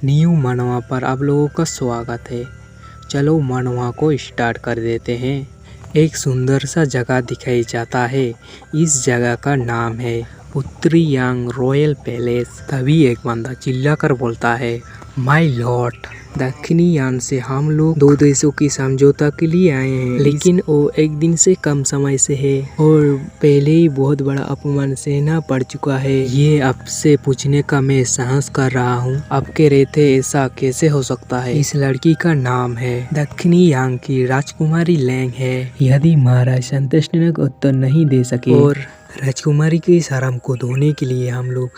New मनवा पर आप लोगों का स्वागत है। चलो मनवा को स्टार्ट कर देते हैं। एक सुंदर सा जगह दिखाई जाता है। इस जगह का नाम है उत्तरी यांग रॉयल पैलेस। तभी एक बंदा चिल्ला कर बोलता है, माय लॉर्ड, दक्षिणी यान से हम लोग दो देशों की समझौता के लिए आए हैं, लेकिन वो एक दिन से कम समय से है और पहले ही बहुत बड़ा अपमान सहना पड़ चुका है। ये आपसे पूछने का मैं साहस कर रहा हूँ, आपके रहते ऐसा कैसे हो सकता है। इस लड़की का नाम है दक्षिणी यांग की राजकुमारी लैंग है। यदि महाराज संतोषजनक उत्तर नहीं दे सके और राजकुमारी की शर्म को धोने के लिए हम लोग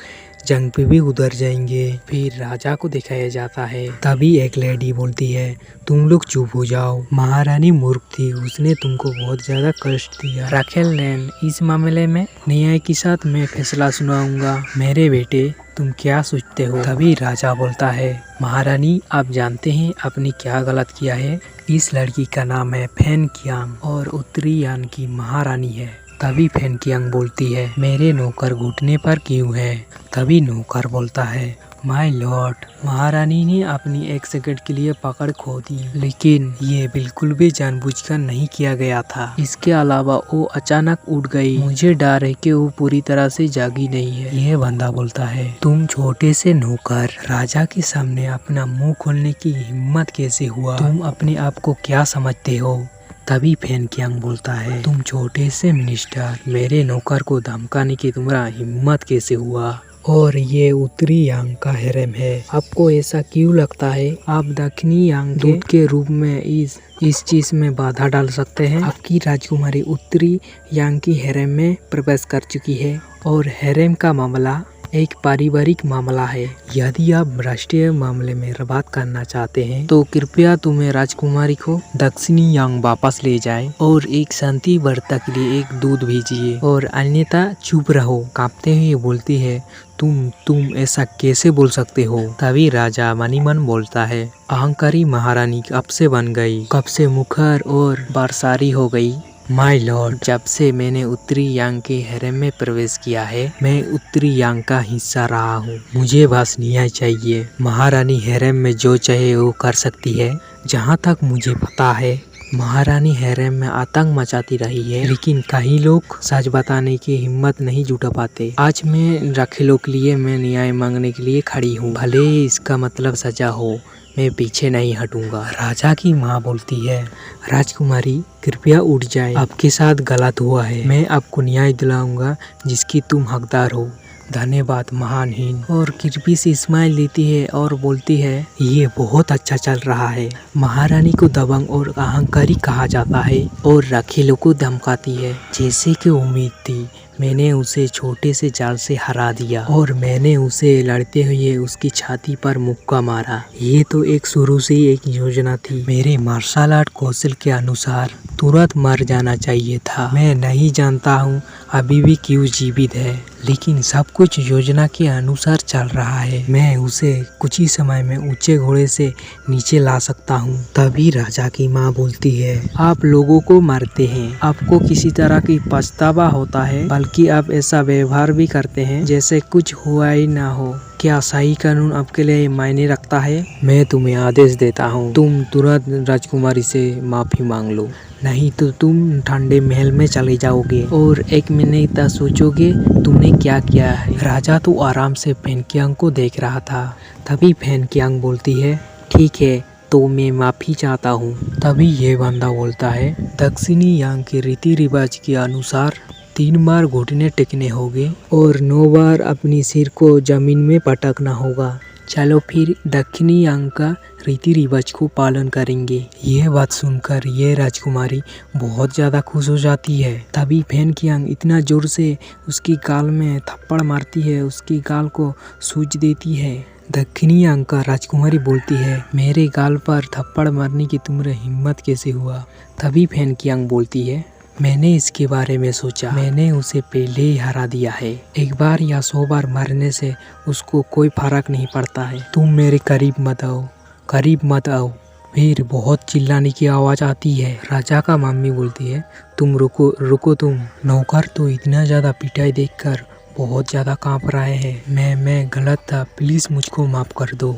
जंग पे भी उतर जाएंगे। फिर राजा को दिखाया जाता है। तभी एक लेडी बोलती है, तुम लोग चुप हो जाओ, महारानी मूर्ख थी, उसने तुमको बहुत ज्यादा कष्ट दिया। राखेल नैन, इस मामले में न्याय के साथ मैं फैसला सुनाऊंगा। मेरे बेटे, तुम क्या सोचते हो। तभी राजा बोलता है, महारानी आप जानते हैं आपने क्या गलत किया है। इस लड़की का नाम है फैन कियांग और उत्तरी यान की महारानी है। तभी फैन कियांग बोलती है, मेरे नौकर घुटने पर क्यों है। तभी नौकर बोलता है, माय लॉर्ड, महारानी ने अपनी एक सेकंड के लिए पकड़ खो दी, लेकिन ये बिल्कुल भी जानबूझकर नहीं किया गया था। इसके अलावा वो अचानक उठ गई। मुझे डर है कि वो पूरी तरह से जागी नहीं है। ये बंदा बोलता है, तुम छोटे से नौकर राजा के सामने अपना मुंह खोलने की हिम्मत कैसे हुआ। तुम अपने आप को क्या समझते हो। तभी फैन कियांग बोलता है, तुम छोटे से मिनिस्टर मेरे नौकर को धमकाने की तुम्हारा हिम्मत कैसे हुआ। और ये उत्तरी यांग का हेरेम है। आपको ऐसा क्यों लगता है आप दक्षिणी यांग दूत के रूप में इस चीज में बाधा डाल सकते हैं। आपकी राजकुमारी उत्तरी यांग की हेरेम में प्रवेश कर चुकी है और हेरेम का मामला एक पारिवारिक मामला है। यदि आप राष्ट्रीय मामले में बात करना चाहते हैं तो कृपया तुम्हें राजकुमारी को दक्षिणी यांग वापस ले जाए और एक शांति वार्ता के लिए एक दूत भेजिए और अन्यथा चुप रहो। कांपते हुए बोलती है, तुम ऐसा कैसे बोल सकते हो। तभी राजा मनी मन बोलता है, अहंकारी महारानी कब से बन गई, कब से मुखर और बरसारी हो गई। माय लॉर्ड, जब से मैंने उत्तरी यांग के हेरेम में प्रवेश किया है, मैं उत्तरी यांग का हिस्सा रहा हूँ। मुझे बस न्याय चाहिए। महारानी हेरेम में जो चाहे वो कर सकती है। जहाँ तक मुझे पता है महारानी हेरेम में आतंक मचाती रही है, लेकिन कई लोग सच बताने की हिम्मत नहीं जुटा पाते। आज मैं राखेलों के लिए मैं न्याय मांगने के लिए खड़ी हूँ, भले ही इसका मतलब सजा हो, मैं पीछे नहीं हटूंगा। राजा की माँ बोलती है, राजकुमारी कृपया उठ जाए, आपके साथ गलत हुआ है। मैं आपको न्याय दिलाऊंगा जिसकी तुम हकदार हो। धन्यवाद महानहीन। और कृपी से स्माइल देती है और बोलती है, ये बहुत अच्छा चल रहा है। महारानी को दबंग और अहंकारी कहा जाता है और राखेलों को धमकाती है। जैसे कि उम्मीद थी, मैंने उसे छोटे से जाल से हरा दिया और मैंने उसे लड़ते हुए उसकी छाती पर मुक्का मारा। ये तो एक शुरू से ही एक योजना थी। मेरे मार्शल आर्ट कौशल के अनुसार तुरंत मर जाना चाहिए था। मैं नहीं जानता हूँ अभी भी क्यों जीवित है, लेकिन सब कुछ योजना के अनुसार चल रहा है। मैं उसे कुछ ही समय में ऊंचे घोड़े से नीचे ला सकता हूँ। तभी राजा की माँ बोलती है, आप लोगों को मारते हैं, आपको किसी तरह की पछतावा होता है, बल्कि आप ऐसा व्यवहार भी करते हैं जैसे कुछ हुआ ही ना हो। क्या सही कानून आपके लिए मायने रखता है। मैं तुम्हें आदेश देता हूँ, तुम तुरंत राजकुमारी से माफी मांग लो, नहीं तो तुम ठंडे महल में चले जाओगे और एक महीने तक सोचोगे तुमने क्या किया है। राजा तो आराम से फैन कियांग को देख रहा था। तभी फैन कियांग बोलती है, ठीक है, तो मैं माफी चाहता हूँ। तभी ये बंदा बोलता है, दक्षिणी यांग के रीति रिवाज के अनुसार 3 बार घुटने टेकने होंगे और 9 बार अपनी सिर को जमीन में पटकना होगा। चलो फिर दक्षिणी यांग का रीति रिवाज को पालन करेंगे। ये बात सुनकर ये राजकुमारी बहुत ज्यादा खुश हो जाती है। तभी फैन कियांग इतना जोर से उसकी गाल में थप्पड़ मारती है, उसकी गाल को सूज देती है। दक्षिणी यांग का राजकुमारी बोलती है, मेरे गाल पर थप्पड़ मारने की तुम्हारी हिम्मत कैसे हुआ। तभी फैन कियांग बोलती है, मैंने इसके बारे में सोचा, मैंने उसे पहले ही हरा दिया है। एक बार या 100 बार मारने से उसको कोई फर्क नहीं पड़ता है। तुम मेरे करीब मत आओ, करीब मत आओ। फिर बहुत चिल्लाने की आवाज आती है। राजा का मम्मी बोलती है, तुम रुको रुको तुम। नौकर तो इतना ज्यादा पिटाई देखकर बहुत ज़्यादा कांप रहे हैं। मैं गलत था, प्लीज़ मुझको माफ़ कर दो।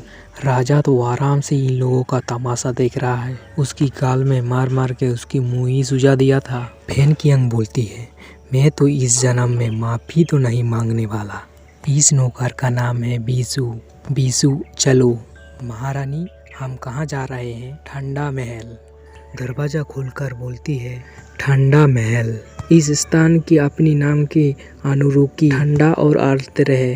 राजा तो आराम से इन लोगों का तमाशा देख रहा है। उसकी गाल में मार मार के उसकी मुँह ही सुझा दिया था। फेन कियांग बोलती है, मैं तो इस जन्म में माफ़ी तो नहीं मांगने वाला। इस नौकर का नाम है बीसू। बीसू चलो। महारानी हम कहाँ जा रहे हैं? ठंडा महल। दरवाज़ा खोलकर बोलती है, ठंडा महल। इस स्थान की अपनी नाम के अनुरूप की ठंडा और आर्द्र रहे।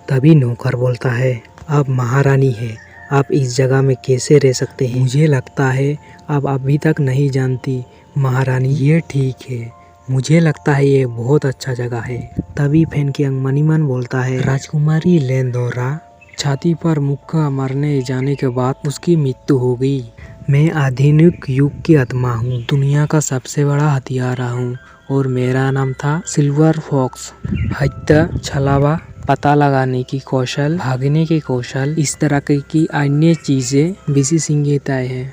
तभी नौकर बोलता है, आप महारानी है, आप इस जगह में कैसे रह सकते हैं? मुझे लगता है आप अभी तक नहीं जानती महारानी। ये ठीक है, मुझे लगता है ये बहुत अच्छा जगह है। तभी फेन कियांग मनी मन बोलता है, राजकुमारी लेंदोरा छाती पर मुक्का मारने जाने के बाद उसकी मृत्यु हो गई। मैं आधुनिक युग की आत्मा हूँ, दुनिया का सबसे बड़ा हथियारा हूँ और मेरा नाम था सिल्वर फॉक्स। हत्या, छलावा, पता लगाने की कौशल, भागने के कौशल, इस तरह की अन्य चीजें विशेषज्ञताएं हैं।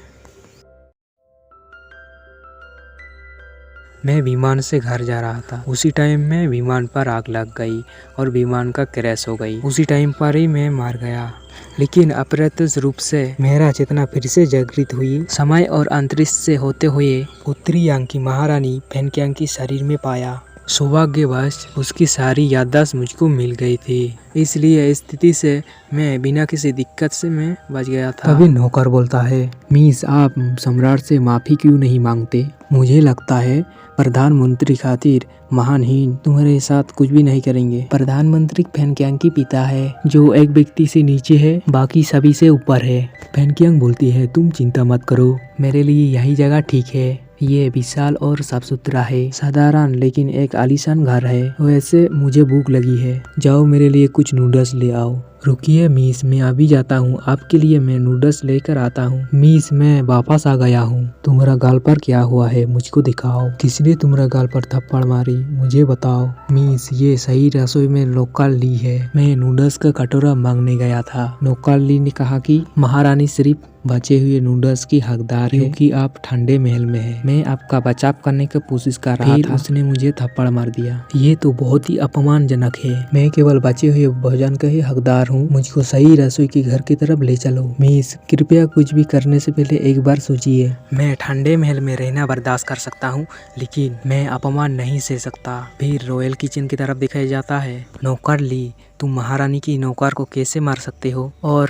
मैं विमान से घर जा रहा था। उसी टाइम में विमान पर आग लग गई और विमान का क्रैश हो गई। उसी टाइम पर ही मैं मर गया। लेकिन अप्रत्यक्ष रूप से मेरा चेतना फिर से जागृत हुई। समय और अंतरिक्ष से होते हुए उत्तरी यांग की महारानी फेन कियांग की शरीर में पाया। सौभाग्यवश उसकी सारी याददाश्त मुझको मिल गई थी, इसलिए इस स्थिति से मैं बिना किसी दिक्कत से मैं बच गया था। तभी नौकर बोलता है, मिस आप सम्राट से माफ़ी क्यों नहीं मांगते? मुझे लगता है प्रधानमंत्री खातिर महानहीन तुम्हारे साथ कुछ भी नहीं करेंगे। प्रधानमंत्री फेन कियांग की पिता है, जो एक व्यक्ति से नीचे है, बाकी सभी से ऊपर है। फेन कियांग बोलती है, तुम चिंता मत करो, मेरे लिए यही जगह ठीक है। ये विशाल और साफ सुथरा है, साधारण लेकिन एक आलीशान घर है। वैसे मुझे भूख लगी है, जाओ मेरे लिए कुछ नूडल्स ले आओ। रुकिए मिस, मैं अभी जाता हूँ, आपके लिए मैं नूडल्स लेकर आता हूँ। मिस मैं वापस आ गया हूँ। तुम्हारा गाल पर क्या हुआ है, मुझको दिखाओ। किसने तुम्हारा गाल पर थप्पड़ मारी, मुझे बताओ। मिस ये सही रसोई में नौकर ली है, मैं नूडल्स का कटोरा मांगने गया था। नौकर ली ने कहा कि महारानी सिर्फ बचे हुए नूडल्स की हकदार है, क्योंकि आप ठंडे महल में हैं। मैं आपका बचाव करने की कोशिश कर रहा था, उसने मुझे थप्पड़ मार दिया। ये तो बहुत ही अपमानजनक है। मैं केवल बचे हुए भोजन का ही हकदार हूँ, मुझको सही रसोई के घर की तरफ ले चलो। मिस कृपया कुछ भी करने से पहले एक बार सोचिए। मैं ठंडे महल में रहना बर्दाश्त कर सकता हूँ, लेकिन मैं अपमान नहीं सह सकता। फिर रॉयल किचन की तरफ दिखाया जाता है। नौकर ली, तुम महारानी की नौकर को कैसे मार सकते हो और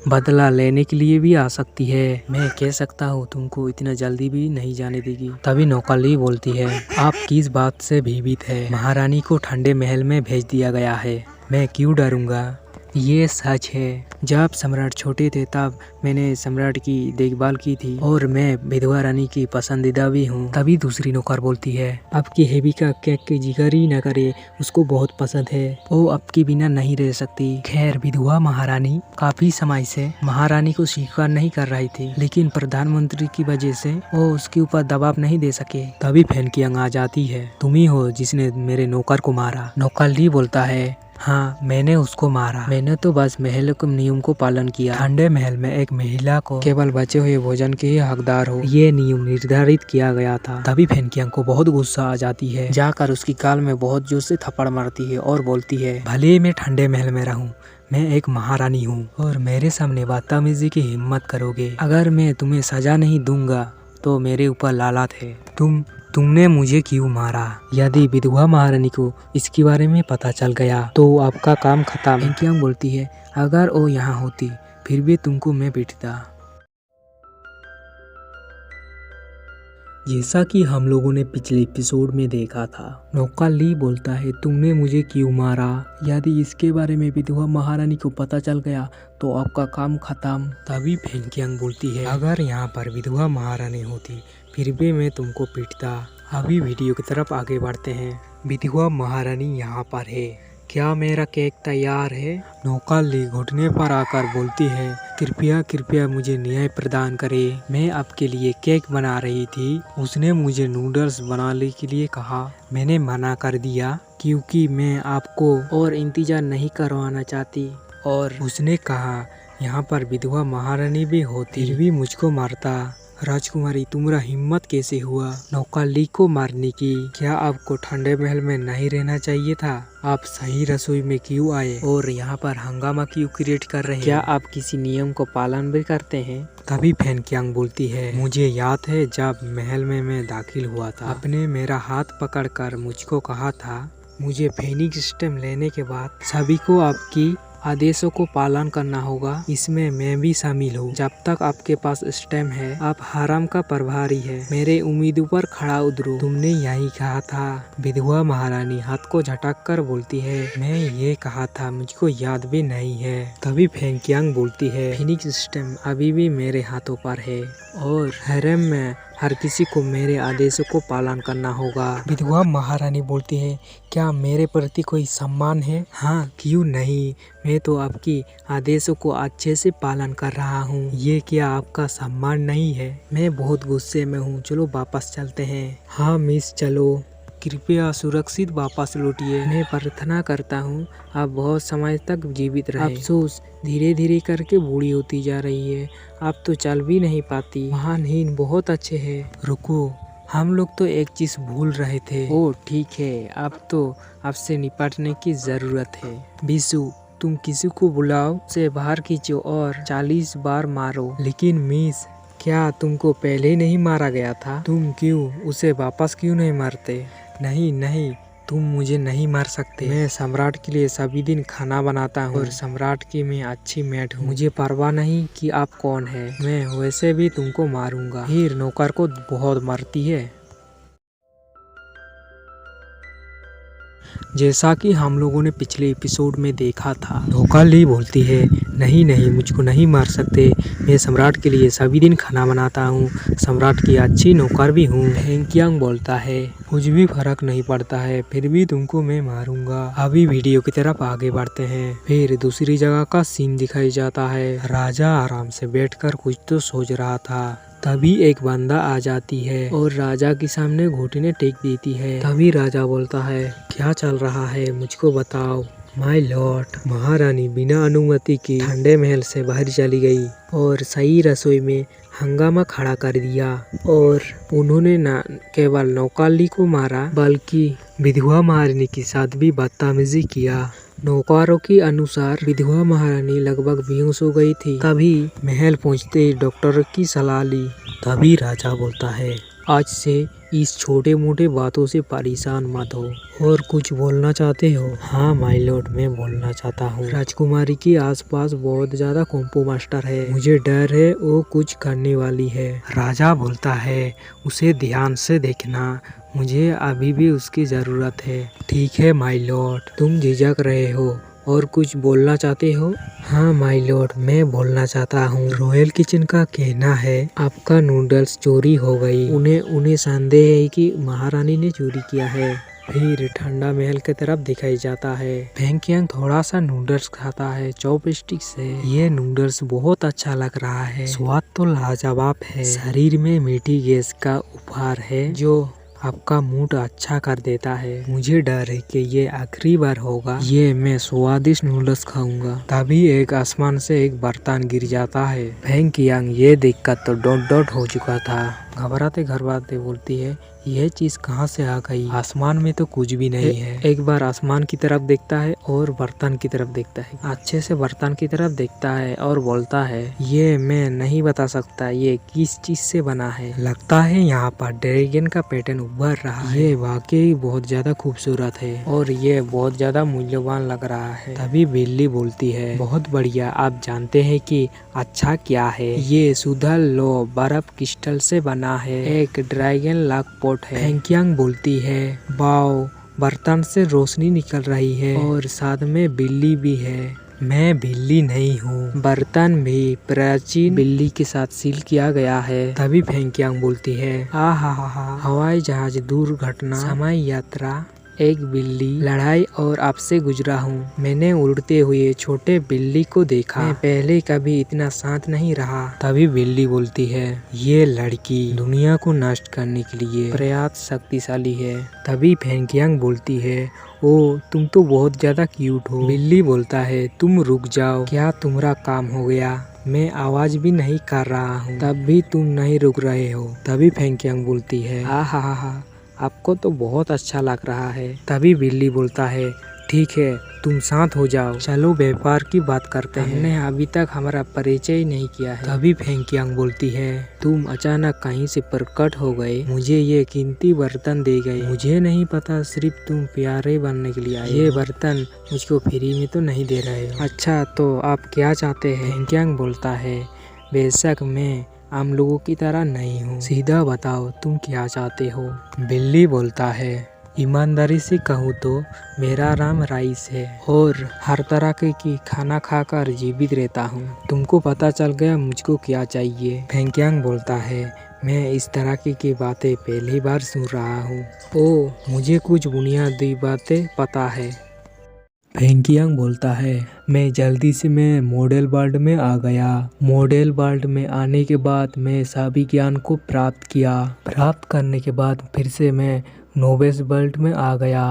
बदला लेने के लिए भी आ सकती है। मैं कह सकता हूँ तुमको इतना जल्दी भी नहीं जाने देगी। तभी नौकरली बोलती है, आप किस बात से भयभीत है? महारानी को ठंडे महल में भेज दिया गया है, मैं क्यों डरूंगा? ये सच है, जब सम्राट छोटे थे तब मैंने सम्राट की देखभाल की थी और मैं विधवा रानी की पसंदीदा भी हूँ। तभी दूसरी नौकर बोलती है, आपकी हेबी का केक की जिक्र ही न करे, उसको बहुत पसंद है, वो आपके बिना नहीं रह सकती। खैर विधवा महारानी काफी समय से महारानी को स्वीकार नहीं कर रही थी, लेकिन प्रधानमंत्री की वजह से वो उसके ऊपर दबाव नहीं दे सके। तभी फेन कियांग आ जाती है, तुम ही हो जिसने मेरे नौकर को मारा। नौकर ली बोलता है, हाँ मैंने उसको मारा, मैंने तो बस महल के नियम को पालन किया। ठंडे महल में एक महिला को केवल बचे हुए भोजन के ही हकदार हो, ये नियम निर्धारित किया गया था। तभी फेन कियांग को बहुत गुस्सा आ जाती है, जाकर उसकी गाल में बहुत जोर से थप्पड़ मारती है और बोलती है, भले मैं ठंडे महल में रहूं, मैं एक महारानी हूँ और मेरे सामने बदतमीजी की हिम्मत करोगे? अगर मैं तुम्हें सजा नहीं दूंगा तो मेरे ऊपर लानत है। तुमने मुझे क्यों मारा? यदि विधवा महारानी को इसके बारे में पता चल गया तो आपका काम खत्म। फेन कियांग बोलती है, अगर वो यहाँ होती फिर भी तुमको मैं पीटता। जैसा कि हम लोगों ने पिछले एपिसोड में देखा था, नौकर ली बोलता है, तुमने मुझे क्यों मारा? यदि इसके बारे में विधवा महारानी को पता चल गया तो आपका काम खत्म। तभी फेन कियांग बोलती है, अगर यहाँ पर विधवा महारानी होती फिर भी मैं तुमको पीटता। अभी वीडियो की तरफ आगे बढ़ते हैं। विधवा महारानी यहाँ पर है, क्या मेरा केक तैयार है? नौकर ली घुटने पर आकर बोलती है, कृपया मुझे न्याय प्रदान करे, मैं आपके लिए केक बना रही थी। उसने मुझे नूडल्स बनाने के लिए कहा, मैंने मना कर दिया क्योंकि मैं आपको और इंतजार नहीं करवाना चाहती। और उसने कहा यहाँ पर विधवा महारानी भी होती फिर भी मुझको मारता। राजकुमारी, तुम्हारा हिम्मत कैसे हुआ नौकाली को मारने की? क्या आपको ठंडे महल में नहीं रहना चाहिए था? आप सही रसोई में क्यों आए और यहाँ पर हंगामा क्यों क्रिएट कर रहे हैं? क्या आप किसी नियम को पालन भी करते हैं? तभी फेंकियांग बोलती है, मुझे याद है जब महल में मैं दाखिल हुआ था, आपने मेरा हाथ पकड़कर मुझको कहा था मुझे फेनिक्स स्टेम लेने के बाद सभी को आपकी आदेशों को पालन करना होगा। इसमें मैं भी शामिल हूँ। जब तक आपके पास स्टेम है आप हराम का प्रभारी है। मेरे उम्मीदों पर खड़ा उतरो। तुमने यही कहा था। विधवा महारानी हाथ को झटक कर बोलती है, मैं ये कहा था, मुझको याद भी नहीं है। तभी फेंकियांग बोलती है, फेनिक्स स्टेम अभी भी मेरे हाथों पर है और हैरम में हर किसी को मेरे आदेशों को पालन करना होगा। विधवा महारानी बोलती है, क्या मेरे प्रति कोई सम्मान है? हाँ, क्यों नहीं, मैं तो आपकी आदेशों को अच्छे से पालन कर रहा हूँ। ये क्या आपका सम्मान नहीं है? मैं बहुत गुस्से में हूँ, चलो वापस चलते हैं। हाँ मिस, चलो, कृपया सुरक्षित वापस लौटिए। मैं प्रार्थना करता हूँ आप बहुत समय तक जीवित रहे। अफसोस धीरे धीरे करके बूढ़ी होती जा रही है, आप तो चल भी नहीं पाती। महानहीन बहुत अच्छे हैं। रुको, हम लोग तो एक चीज भूल रहे थे। ओ ठीक है, अब तो आपसे निपटने की जरूरत है। बिशु, तुम किसी को बुलाओ, से बाहर खींचो और 40 बार मारो। लेकिन मिस, क्या तुमको पहले नहीं मारा गया था? तुम क्यों उसे वापस क्यों नहीं मारते? नहीं नहीं, तुम मुझे नहीं मार सकते। मैं सम्राट के लिए सभी दिन खाना बनाता हूँ और सम्राट की मैं अच्छी मेट हूँ। मुझे परवाह नहीं कि आप कौन है, मैं वैसे भी तुमको मारूंगा। फिर नौकर को बहुत मारती है। जैसा कि हम लोगों ने पिछले एपिसोड में देखा था, नौकाली बोलती है, नहीं नहीं, मुझको नहीं मार सकते, मैं सम्राट के लिए सभी दिन खाना बनाता हूँ, सम्राट की अच्छी नौकर भी हूँ। फेंकियांग बोलता है, कुछ भी फर्क नहीं पड़ता है, फिर भी तुमको मैं मारूंगा। अभी वीडियो की तरफ आगे बढ़ते हैं। फिर दूसरी जगह का सीन दिखाई जाता है। राजा आराम से बैठकर कुछ तो सोच रहा था। तभी एक बंदा आ जाती है और राजा के सामने घुटने टेक देती है। तभी राजा बोलता है, क्या चल रहा है, मुझको बताओ। माय लॉर्ड, महारानी बिना अनुमति की ठंडे महल से बाहर चली गई और सही रसोई में हंगामा खड़ा कर दिया और उन्होंने न केवल नौकाली को मारा बल्कि विधवा महारानी के साथ भी बदतमीजी किया। नौकरों के अनुसार विधवा महारानी लगभग बेहोश हो गई थी। तभी महल पहुंचते ही डॉक्टर की सलाह ली। तभी राजा बोलता है, आज से इस छोटे मोटे बातों से परेशान मत हो। और कुछ बोलना चाहते हो? हाँ माय लॉर्ड, मैं बोलना चाहता हूँ। राजकुमारी के आसपास बहुत ज्यादा कॉम्पो मास्टर है, मुझे डर है वो कुछ करने वाली है। राजा बोलता है, उसे ध्यान से देखना, मुझे अभी भी उसकी जरूरत है। ठीक है माय लॉर्ड, तुम झिझक रहे हो और कुछ बोलना चाहते हो? हाँ माय लॉर्ड, मैं बोलना चाहता हूँ। रॉयल किचन का कहना है आपका नूडल्स चोरी हो गई। उन्हें संदेह है कि महारानी ने चोरी किया है। फिर ठंडा महल की तरफ दिखाई जाता है। फेंकियांग थोड़ा सा नूडल्स खाता है चॉपस्टिक से। ये नूडल्स बहुत अच्छा लग रहा है, स्वाद तो लाजवाब है, शरीर में मीठी गैस का उपहार है जो आपका मूड अच्छा कर देता है। मुझे डर है कि ये आखिरी बार होगा, ये मैं स्वादिष्ट नूडल्स खाऊंगा। तभी एक आसमान से एक बर्तन गिर जाता है। फेंकियांग ये देखकर तो डॉट डॉट हो चुका था। घबराते घबराते बोलती है, यह चीज कहाँ से आ गई? आसमान में तो कुछ भी नहीं है। एक बार आसमान की तरफ देखता है और बर्तन की तरफ देखता है, अच्छे से बर्तन की तरफ देखता है और बोलता है, ये मैं नहीं बता सकता ये किस चीज से बना है। लगता है यहाँ पर ड्रैगन का पैटर्न उभर रहा है। ये वाकई बहुत ज्यादा खूबसूरत है और ये बहुत ज्यादा मूल्यवान लग रहा है। तभी बिल्ली बोलती है, बहुत बढ़िया, आप जानते हैं कि अच्छा क्या है? ये सुधा लो बर्फ क्रिस्टल से बना है, एक ड्रैगन लॉक पॉट है। फेंकियांग बोलती है, वाओ, बर्तन से रोशनी निकल रही है और साथ में बिल्ली भी है। मैं बिल्ली नहीं हूँ, बर्तन भी प्राचीन बिल्ली के साथ सील किया गया है। तभी फेंकियांग बोलती है, हा, हवाई जहाज दुर्घटना, समय यात्रा, एक बिल्ली, लड़ाई और आपसे गुजरा हूँ। मैंने उड़ते हुए छोटे बिल्ली को देखा, मैं पहले कभी इतना शांत नहीं रहा। तभी बिल्ली बोलती है, ये लड़की दुनिया को नष्ट करने के लिए पर्याप्त शक्तिशाली है। तभी फेंकियांग बोलती है, ओ तुम तो बहुत ज्यादा क्यूट हो। बिल्ली बोलता है, तुम रुक जाओ, क्या तुम्हारा काम हो गया? मैं आवाज भी नहीं कर रहा हूँ, तब भी तुम नहीं रुक रहे हो। तभी फेंकियांग बोलती है, हा, आपको तो बहुत अच्छा लग रहा है। तभी बिल्ली बोलता है, ठीक है, तुम शांत हो जाओ, चलो व्यापार की बात करते हैं। हमने अभी तक हमारा परिचय ही नहीं किया है। तभी फेंकियांग बोलती है, तुम अचानक कहीं से प्रकट हो गए, मुझे ये कीमती बर्तन दे गए। मुझे नहीं पता, सिर्फ तुम प्यारे बनने के लिए आए। ये बर्तन मुझको फ्री में तो नहीं दे रहे हो। अच्छा, तो आप क्या चाहते हैं? फेंकियांग बोलता है, बेशक मैं आम लोगों की तरह नहीं हूँ, सीधा बताओ तुम क्या चाहते हो। बिल्ली बोलता है, ईमानदारी से कहूँ तो मेरा नाम राइस है और हर तरह की खाना खाकर जीवित रहता हूँ। तुमको पता चल गया मुझको क्या चाहिए। फेंकियांग बोलता है, मैं इस तरह की बातें पहली बार सुन रहा हूँ। ओह, मुझे कुछ बुनियादी बातें पता है। फेंकियांग बोलता है, मैं जल्दी से मॉडल वर्ल्ड में आ गया। मॉडल वर्ल्ड में आने के बाद मैं सभी ज्ञान को प्राप्त किया। प्राप्त करने के बाद फिर से मैं नोवेस वर्ल्ड में आ गया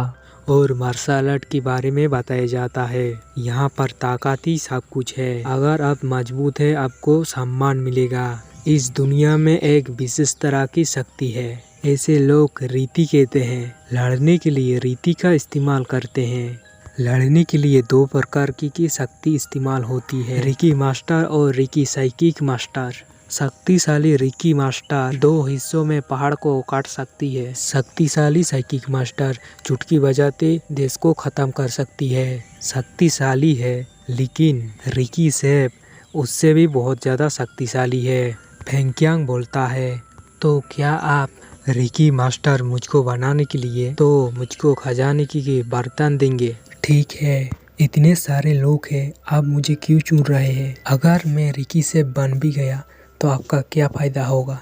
और मार्शल आर्ट के बारे में बताया जाता है। यहाँ पर ताकत ही सब कुछ है। अगर आप मजबूत है, आपको सम्मान मिलेगा। इस दुनिया में एक विशेष तरह की शक्ति है, ऐसे लोग रीति कहते हैं। लड़ने के लिए रीति का इस्तेमाल करते हैं। लड़ने के लिए दो प्रकार की शक्ति इस्तेमाल होती है, रिकी मास्टर और रिकी साइकिक मास्टर। शक्तिशाली रिकी मास्टर 2 हिस्सों में पहाड़ को काट सकती है। शक्तिशाली साइकिक मास्टर चुटकी बजाते देश को खत्म कर सकती है। शक्तिशाली है, लेकिन रिकी सेफ उससे भी बहुत ज़्यादा शक्तिशाली है। फेंकियांग बोलता है, तो क्या आप रिकी मास्टर मुझको बनाने के लिए तो मुझको खजाने की बर्तन देंगे? ठीक है, इतने सारे लोग हैं, आप मुझे क्यों चुन रहे हैं? अगर मैं रिकी से बन भी गया तो आपका क्या फ़ायदा होगा?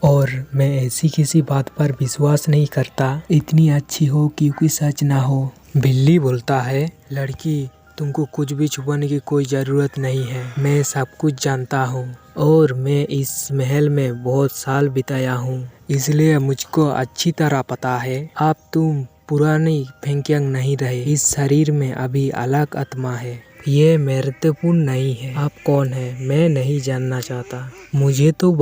और मैं ऐसी किसी बात पर विश्वास नहीं करता, इतनी अच्छी हो क्योंकि सच ना हो। बिल्ली बोलता है, लड़की तुमको कुछ भी छुपाने की कोई ज़रूरत नहीं है। मैं सब कुछ जानता हूँ और मैं इस महल में बहुत साल बिताया हूँ, इसलिए मुझको अच्छी तरह पता है तुम पुरानी फेंकियांग नहीं रहे। इस शरीर में अभी अलग आत्मा है, ये महत्वपूर्ण नहीं है। आप कौन है मैं नहीं जानना चाहता। मुझे तो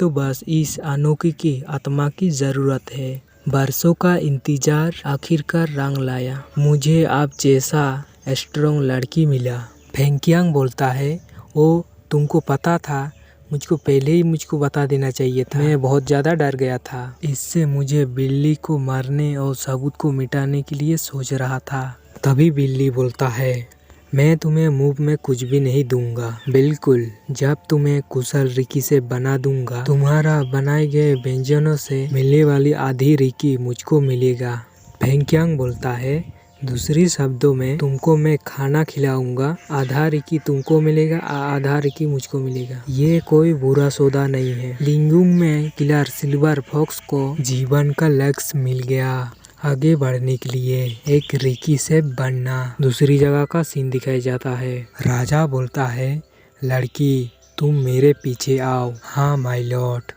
बस इस अनोखी की आत्मा की जरूरत है। बरसों का इंतजार आखिरकार रंग लाया। मुझे आप जैसा स्ट्रॉन्ग लड़की मिला। फेंकियांग बोलता है, ओ तुमको पता था, मुझको पहले ही बता देना चाहिए था। मैं बहुत ज़्यादा डर गया था। इससे मुझे बिल्ली को मारने और सबूत को मिटाने के लिए सोच रहा था। तभी बिल्ली बोलता है, मैं तुम्हें मुंह में कुछ भी नहीं दूंगा। बिल्कुल, जब तुम्हें कुशल रिकी से बना दूंगा, तुम्हारा बनाए गए व्यंजनों से मिलने वाली आधी रिकी मुझको मिलेगा। फेंकियांग बोलता है, दूसरी शब्दों में तुमको मैं खाना खिलाऊंगा, आधा रिकी तुमको मिलेगा, आधा रिकी मुझको मिलेगा। ये कोई बुरा सौदा नहीं है। लिंगुंग में किलर सिल्वर फॉक्स को जीवन का लक्ष्य मिल गया। आगे बढ़ने के लिए एक रिकी से बनना। दूसरी जगह का सीन दिखाया जाता है। राजा बोलता है, लड़की तुम मेरे पीछे आओ। हाँ माय लॉर्ड।